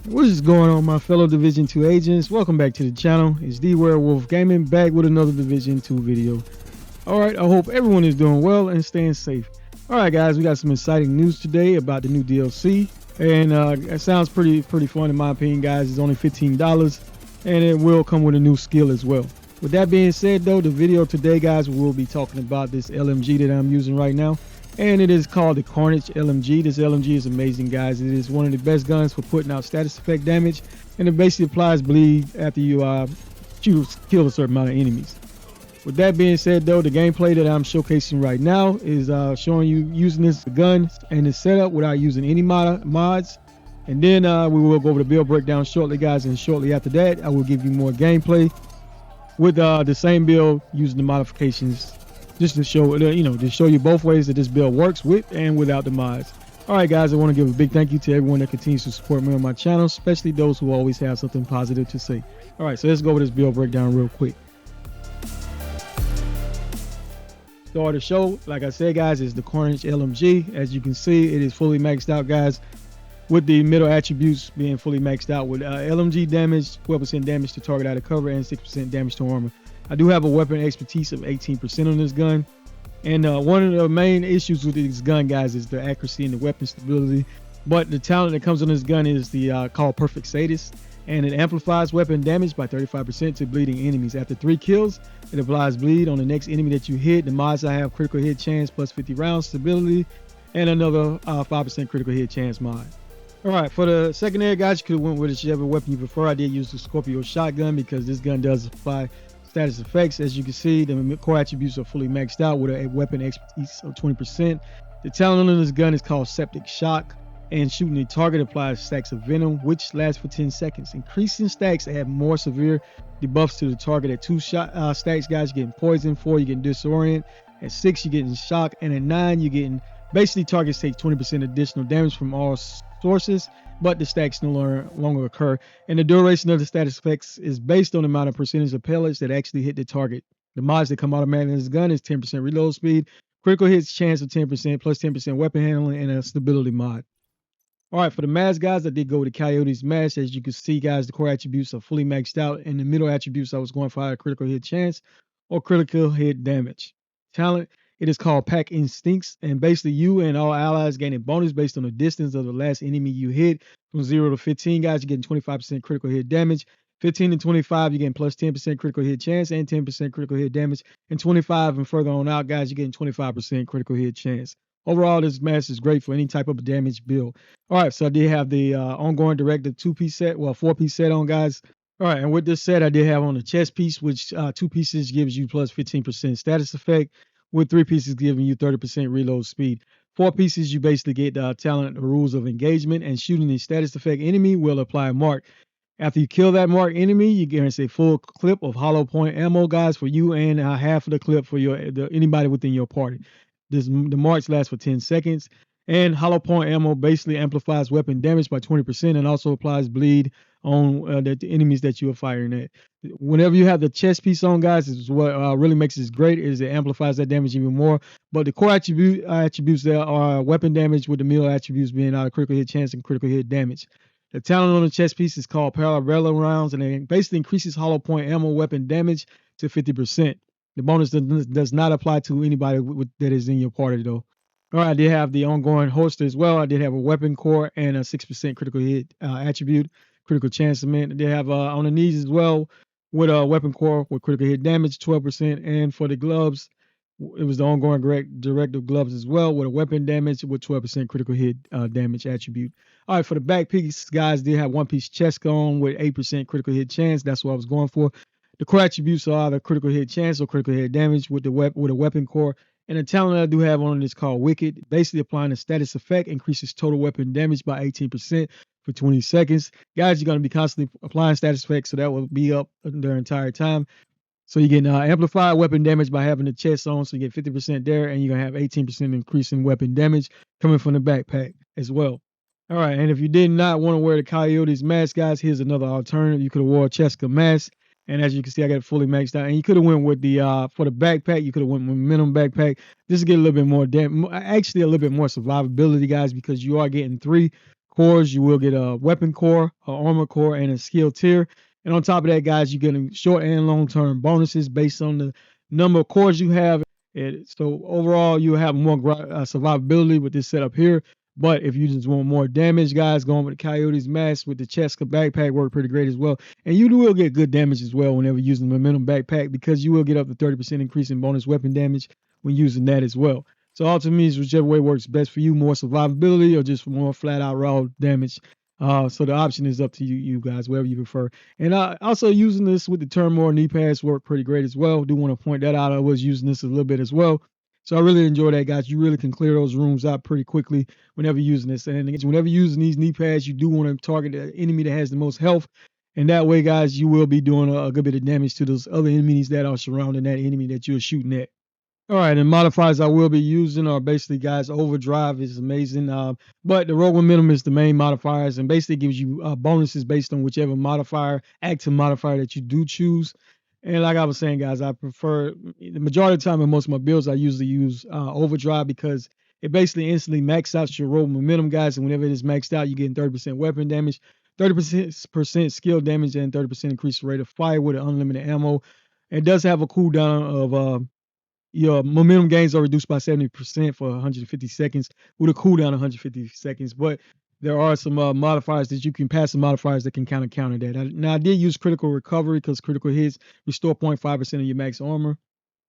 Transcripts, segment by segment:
What is going on, my fellow Division 2 agents? Welcome back to the channel. It's D Werewolf Gaming, back with another Division 2 video. Alright, I hope everyone is doing well and staying safe. Alright guys, we got some exciting news today about the new DLC. And it sounds pretty fun in my opinion, guys. It's only $15 and it will come with a new skill as well. With that being said though, the video today, guys, we'll be talking about this LMG that I'm using right now. And it is called the Carnage LMG. This LMG is amazing, guys. It is one of the best guns for putting out status effect damage, and it basically applies bleed after you kill a certain amount of enemies. With that being said though, the gameplay that I'm showcasing right now is showing you using this gun and the setup without using any mods. And then we will go over the build breakdown shortly, guys, and shortly after that I will give you more gameplay with the same build using the modifications, just to show to show you both ways that this build works with and without the mods. All right guys, I want to give a big thank you to everyone that continues to support me on my channel, especially those who always have something positive to say. All right, so let's go over this build breakdown real quick. Start the show, like I said, guys, is the Carnage LMG. As you can see, it is fully maxed out, guys, with the middle attributes being fully maxed out with LMG damage, 12% damage to target out of cover, and 6% damage to armor. I do have a weapon expertise of 18% on this gun. And one of the main issues with this gun, guys, is the accuracy and the weapon stability. But the talent that comes on this gun is the called Perfect Sadist. And it amplifies weapon damage by 35% to bleeding enemies. After 3 kills, it applies bleed on the next enemy that you hit. The mods I have critical hit chance plus 50 rounds stability, and another 5% critical hit chance mod. Alright, for the secondary, guys, you could have went with whichever weapon you prefer. I did use the Scorpio shotgun because this gun does apply status effects. As you can see, the core attributes are fully maxed out with a weapon expertise of 20%. The talent on this gun is called Septic Shock, and shooting the target applies stacks of venom, which lasts for 10 seconds. Increasing stacks add more severe debuffs to the target. At 2 stacks, guys, you're getting poison. 4, you're getting disorient. At 6, you're getting shock, and at 9, you're getting basically targets take 20% additional damage from all sources, but the stacks no longer occur. And the duration of the status effects is based on the amount of percentage of pellets that actually hit the target. The mods that come automatically in this gun is 10% reload speed, critical hits chance of 10%, plus 10% weapon handling, and a stability mod. All right, for the mask, guys, I did go with the Coyote's mask. As you can see, guys, the core attributes are fully maxed out, and the middle attributes I was going for either critical hit chance or critical hit damage. Talent, it is called Pack Instincts, and basically you and all allies gain a bonus based on the distance of the last enemy you hit. From 0 to 15, guys, you're getting 25% critical hit damage. 15 to 25, you're getting plus 10% critical hit chance and 10% critical hit damage. And 25 and further on out, guys, you're getting 25% critical hit chance. Overall, this mask is great for any type of damage build. All right, so I did have the ongoing directive 2-piece set, well, 4-piece set on, guys. All right, and with this set, I did have on the chest piece, which 2 pieces gives you plus 15% status effect, with 3 pieces giving you 30% reload speed. 4 pieces, you basically get the talent, the rules of engagement, and shooting the status effect enemy will apply a mark. After you kill that marked enemy, you guarantee a full clip of hollow point ammo, guys, for you, and half of the clip for anybody within your party. The marks last for 10 seconds. And hollow point ammo basically amplifies weapon damage by 20% and also applies bleed on the enemies that you are firing at. Whenever you have the chest piece on, guys, is what really makes this great, is it amplifies that damage even more. But the core attributes there are weapon damage, with the middle attributes being out of critical hit chance and critical hit damage. The talent on the chest piece is called Parallel Rounds, and it basically increases hollow point ammo weapon damage to 50%. The bonus does not apply to anybody that is in your party, though. All right, I did have the ongoing holster as well. I did have a weapon core and a 6% critical hit attribute, critical chance cement. I did have on the knees as well with a weapon core with critical hit damage, 12%. And for the gloves, it was the ongoing directive gloves as well with a weapon damage with 12% critical hit damage attribute. All right, for the back piece, guys, did have 1-piece chest on with 8% critical hit chance. That's what I was going for. The core attributes are either critical hit chance or critical hit damage with a weapon core. And the talent I do have on it is called Wicked. Basically applying a status effect increases total weapon damage by 18% for 20 seconds. Guys, you're going to be constantly applying status effects, so that will be up the entire time. So you get amplified weapon damage by having the chest on, so you get 50% there, and you're going to have 18% increase in weapon damage coming from the backpack as well. All right, and if you did not want to wear the Coyote's mask, guys, here's another alternative. You could have wore a Cheska mask. And as you can see, I got it fully maxed out. And you could have went with the, for the backpack, you could have went with minimum backpack. This is get a little bit more, actually a little bit more survivability, guys, because you are getting 3 cores. You will get a weapon core, a armor core, and a skill tier. And on top of that, guys, you're getting short and long-term bonuses based on the number of cores you have. So overall, you have more survivability with this setup here. But if you just want more damage, guys, going with the Coyote's Mask with the chest backpack work pretty great as well. And you will get good damage as well whenever using the Momentum backpack, because you will get up to 30% increase in bonus weapon damage when using that as well. So ultimately, it's whichever way works best for you, more survivability or just more flat out raw damage. So the option is up to you guys, whatever you prefer. And also using this with the Turmoil knee pads work pretty great as well. Do want to point that out. I was using this a little bit as well. So I really enjoy that, guys. You really can clear those rooms out pretty quickly whenever using this. And whenever using these knee pads, you do want to target the enemy that has the most health. And that way, guys, you will be doing a good bit of damage to those other enemies that are surrounding that enemy that you're shooting at. All right, and modifiers I will be using are basically, guys, Overdrive is amazing. But the Rogue Momentum is the main modifiers, and basically gives you bonuses based on whichever active modifier that you do choose. And like I was saying, guys, I prefer, the majority of the time in most of my builds, I usually use Overdrive, because it basically instantly maxes out your Rogue Momentum, guys. And whenever it is maxed out, you're getting 30% weapon damage, 30% skill damage, and 30% increased rate of fire with an unlimited ammo. It does have a cooldown of your momentum gains are reduced by 70% for 150 seconds with a cooldown of 150 seconds. But there are some modifiers that you can pass, some modifiers that can kind of counter that. Now, I did use critical recovery because critical hits restore 0.5% of your max armor.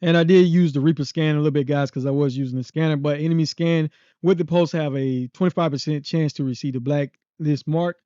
And I did use the Reaper scan a little bit, guys, because I was using the scanner. But enemy scan with the pulse have a 25% chance to receive the blacklist mark.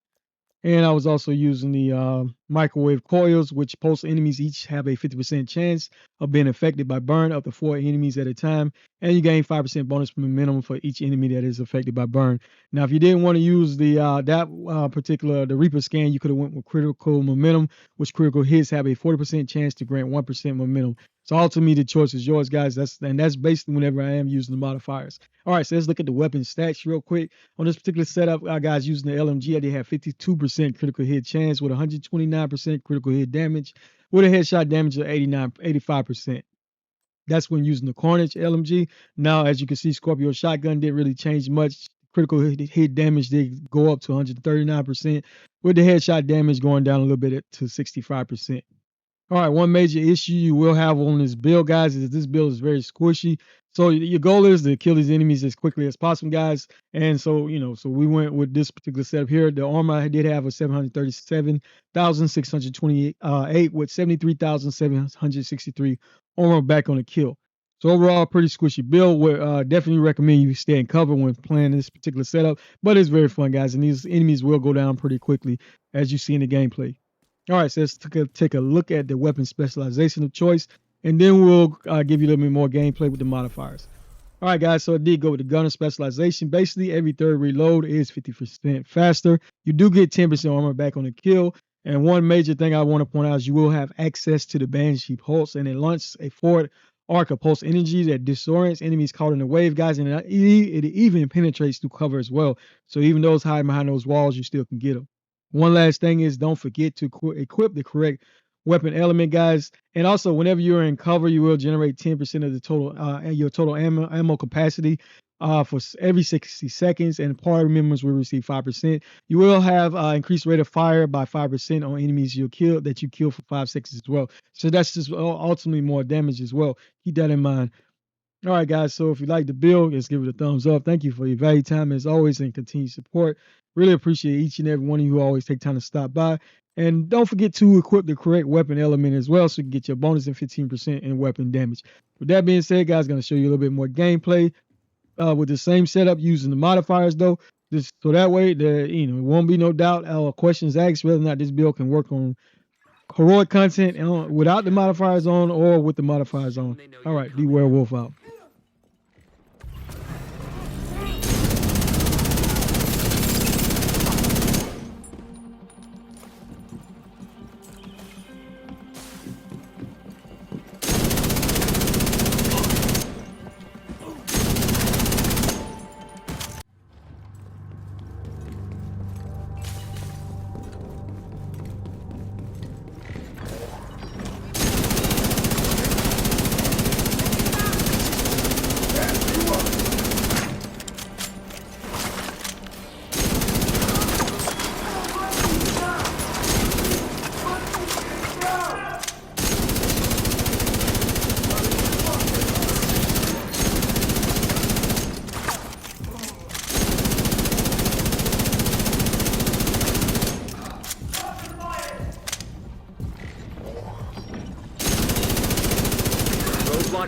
And I was also using the microwave coils, which pulse enemies each have a 50% chance of being affected by burn up to 4 enemies at a time. And you gain 5% bonus momentum for each enemy that is affected by burn. Now, if you didn't want to use the the Reaper scan, you could have went with critical momentum, which critical hits have a 40% chance to grant 1% momentum. So ultimately, the choice is yours, guys. That's basically whenever I am using the modifiers. All right, so let's look at the weapon stats real quick. On this particular setup, guys, using the LMG, I did have 52% critical hit chance with 129% critical hit damage with a headshot damage of 85%. That's when using the Carnage LMG. Now, as you can see, Scorpio shotgun didn't really change much. Critical hit damage did go up to 139%, with the headshot damage going down a little bit to 65%. All right, one major issue you will have on this build, guys, is this build is very squishy. So your goal is to kill these enemies as quickly as possible, guys. And so, so we went with this particular setup here. The armor I did have a 737,628 with 73,763 armor back on the kill. So overall, pretty squishy build. Would definitely recommend you stay in cover when playing this particular setup. But it's very fun, guys, and these enemies will go down pretty quickly, as you see in the gameplay. All right, so let's take a look at the weapon specialization of choice, and then we'll give you a little bit more gameplay with the modifiers. All right, guys, so I did go with the gunner specialization. Basically, every third reload is 50% faster. You do get 10% armor back on the kill. And one major thing I want to point out is you will have access to the Banshee Pulse, and it launches a forward arc of pulse energy that disorients enemies caught in the wave, guys, and it even penetrates through cover as well. So even those hiding behind those walls, you still can get them. One last thing is don't forget to equip the correct weapon element, guys. And also, whenever you're in cover, you will generate 10% of the total your total ammo capacity for every 60 seconds, and party members will receive 5%. You will have increased rate of fire by 5% on enemies you kill for 5 seconds as well. So that's just ultimately more damage as well. Keep that in mind. All right, guys, so if you like the build, just give it a thumbs up. Thank you for your valuable time as always and continued support. Really appreciate each and every one of you who always take time to stop by. And don't forget to equip the correct weapon element as well, so you can get your bonus and 15% in weapon damage. With that being said, guys, going to show you a little bit more gameplay with the same setup using the modifiers, though. So that way, it won't be no doubt questions asked whether or not this build can work on heroic content without the modifiers on or with the modifiers on. All right, D Werewolf out.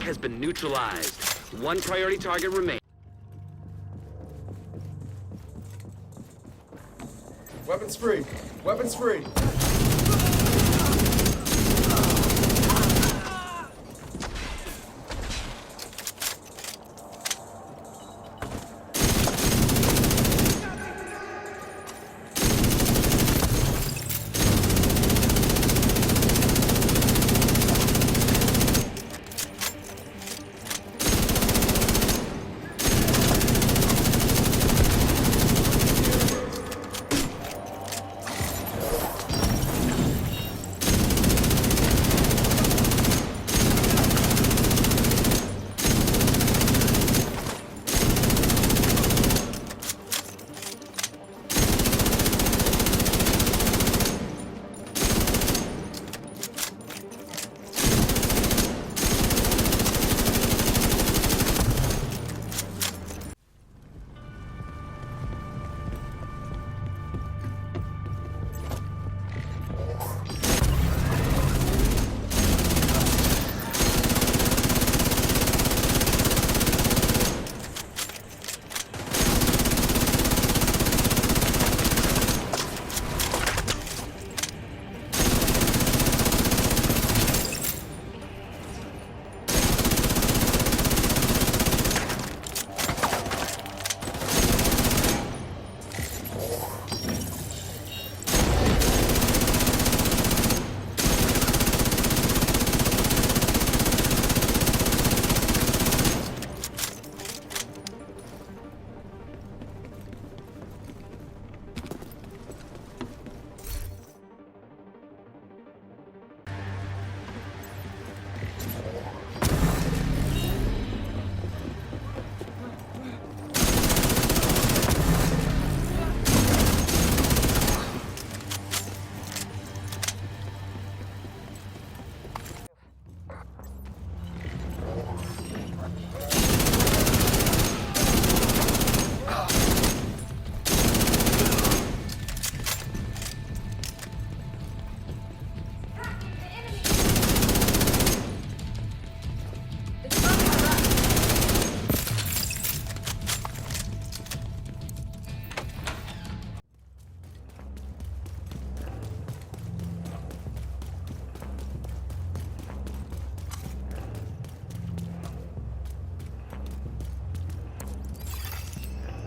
squad has been neutralized. One priority target remains. Weapons free. Weapons free.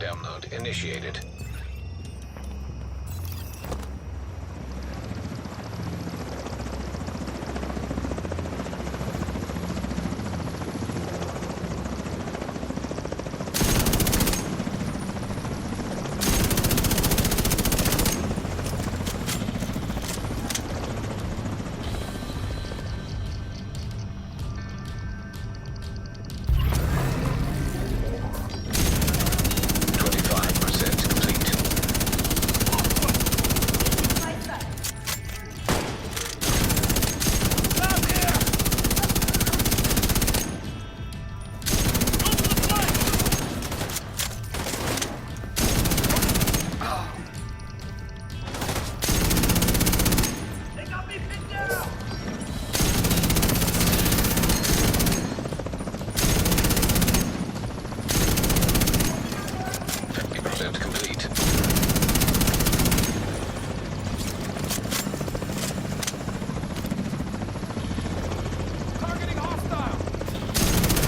Download initiated. Complete. Targeting hostile.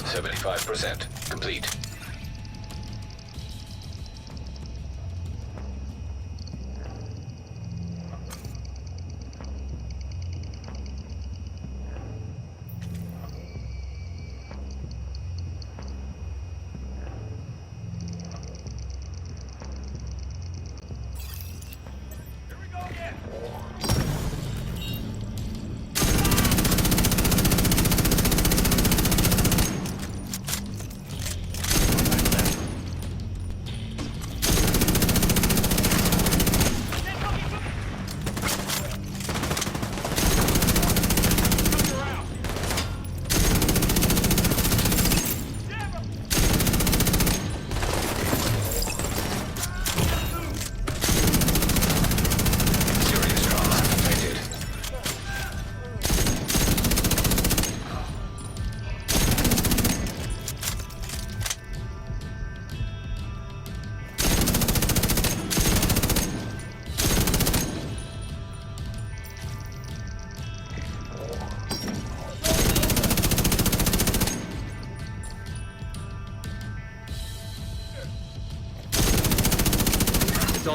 75% complete.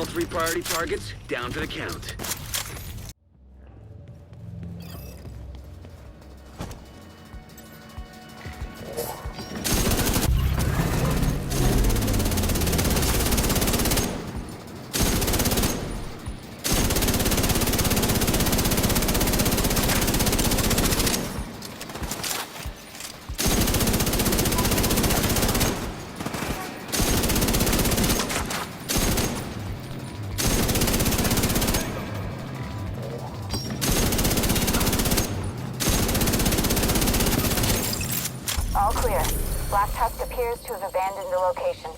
All 3 priority targets down to the count. All clear. Black Tusk appears to have abandoned the location.